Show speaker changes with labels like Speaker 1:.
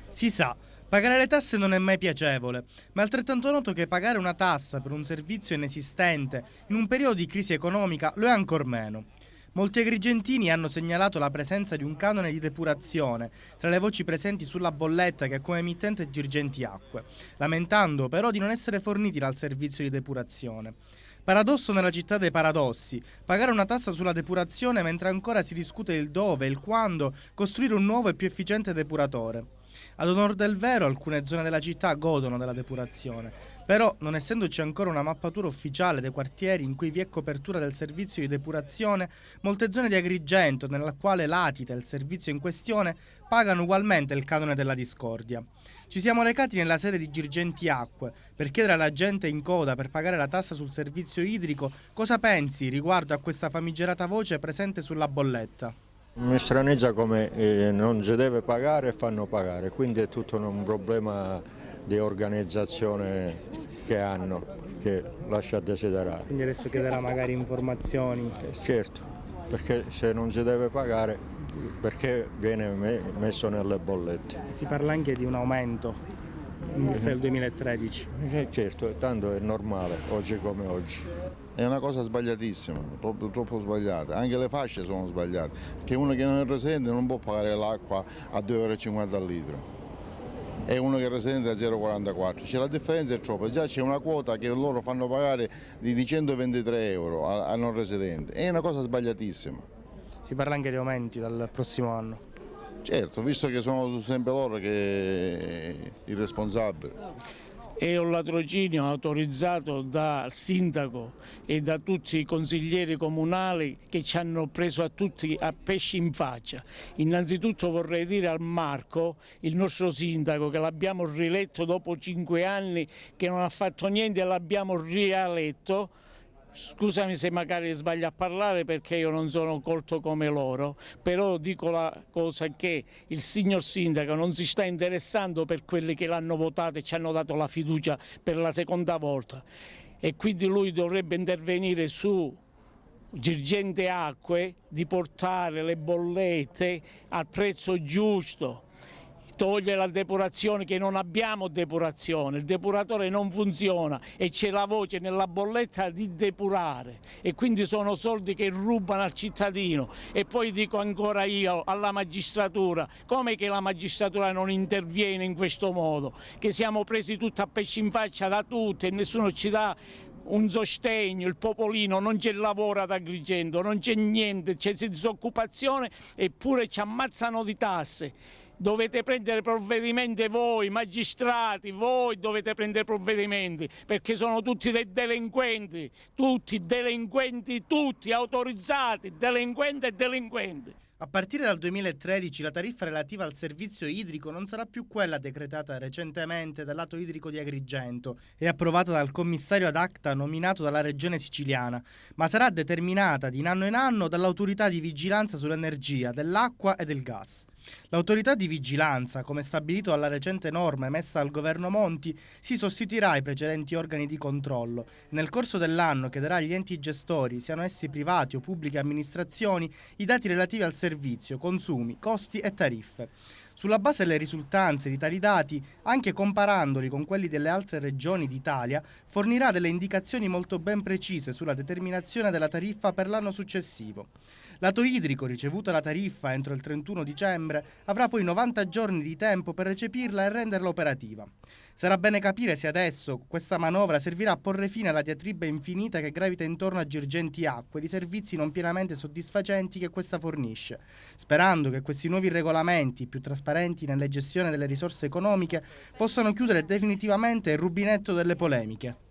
Speaker 1: Si sa, pagare le tasse non è mai piacevole, ma è altrettanto noto che pagare una tassa per un servizio inesistente in un periodo di crisi economica lo è ancor meno. Molti agrigentini hanno segnalato la presenza di un canone di depurazione tra le voci presenti sulla bolletta che ha come emittente Girgenti Acque, lamentando però di non essere forniti dal servizio di depurazione. Paradosso nella città dei paradossi, pagare una tassa sulla depurazione mentre ancora si discute il dove e il quando costruire un nuovo e più efficiente depuratore. Ad onor del vero, alcune zone della città godono della depurazione, però, non essendoci ancora una mappatura ufficiale dei quartieri in cui vi è copertura del servizio di depurazione, molte zone di Agrigento, nella quale latita il servizio in questione, pagano ugualmente il canone della discordia. Ci siamo recati nella sede di Girgenti Acque per chiedere alla gente in coda per pagare la tassa sul servizio idrico cosa pensi riguardo a questa famigerata voce presente sulla bolletta.
Speaker 2: Mi straneggia come non si deve pagare e fanno pagare, quindi è tutto un problema di organizzazione che hanno, che lascia a desiderare.
Speaker 1: Quindi adesso chiederà magari informazioni.
Speaker 2: Certo, perché se non si deve pagare, perché viene messo nelle bollette?
Speaker 1: Si parla anche di un aumento in vista del 2013.
Speaker 2: Certo, tanto è normale, oggi come oggi.
Speaker 3: È una cosa sbagliatissima, proprio troppo sbagliata, anche le fasce sono sbagliate, perché uno che non è residente non può pagare l'acqua a 2,50 € al litro e uno che è residente a 0,44, cioè la differenza è troppa, già c'è una quota che loro fanno pagare di 123 euro a non residente, è una cosa sbagliatissima.
Speaker 1: Si parla anche di aumenti dal prossimo anno.
Speaker 3: Certo, visto che sono sempre loro che i responsabili.
Speaker 4: È un latrocinio autorizzato dal sindaco e da tutti i consiglieri comunali che ci hanno preso a tutti a pesci in faccia. Innanzitutto vorrei dire al Marco, il nostro sindaco, che l'abbiamo rieletto dopo 5 anni, che non ha fatto niente e l'abbiamo rieletto. Scusami se magari sbaglio a parlare perché io non sono colto come loro, però dico la cosa che il signor sindaco non si sta interessando per quelli che l'hanno votato e ci hanno dato la fiducia per la seconda volta e quindi lui dovrebbe intervenire su Girgenti Acque di portare le bollette al prezzo giusto. Togliere la depurazione, che non abbiamo depurazione, il depuratore non funziona e c'è la voce nella bolletta di depurare e quindi sono soldi che rubano al cittadino. E poi dico ancora io alla magistratura, come che la magistratura non interviene in questo modo, che siamo presi tutti a pesci in faccia da tutti e nessuno ci dà un sostegno, il popolino non c'è lavoro ad Agrigento, non c'è niente, c'è disoccupazione eppure ci ammazzano di tasse. Dovete prendere provvedimenti voi, magistrati, voi dovete prendere provvedimenti, perché sono tutti dei delinquenti, tutti autorizzati, delinquenti e delinquenti.
Speaker 1: A partire dal 2013 la tariffa relativa al servizio idrico non sarà più quella decretata recentemente dal lato idrico di Agrigento e approvata dal commissario ad acta nominato dalla regione siciliana, ma sarà determinata di anno in anno dall'autorità di vigilanza sull'energia, dell'acqua e del gas. L'autorità di vigilanza, come stabilito dalla recente norma emessa dal governo Monti, si sostituirà ai precedenti organi di controllo e nel corso dell'anno chiederà agli enti gestori, siano essi privati o pubbliche amministrazioni, i dati relativi al servizio, consumi, costi e tariffe. Sulla base delle risultanze di tali dati, anche comparandoli con quelli delle altre regioni d'Italia, fornirà delle indicazioni molto ben precise sulla determinazione della tariffa per l'anno successivo. Lato idrico, ricevuta la tariffa entro il 31 dicembre, avrà poi 90 giorni di tempo per recepirla e renderla operativa. Sarà bene capire se adesso questa manovra servirà a porre fine alla diatriba infinita che gravita intorno a Girgenti Acque di servizi non pienamente soddisfacenti che questa fornisce, sperando che questi nuovi regolamenti, più trasparenti nella gestione delle risorse economiche, possano chiudere definitivamente il rubinetto delle polemiche.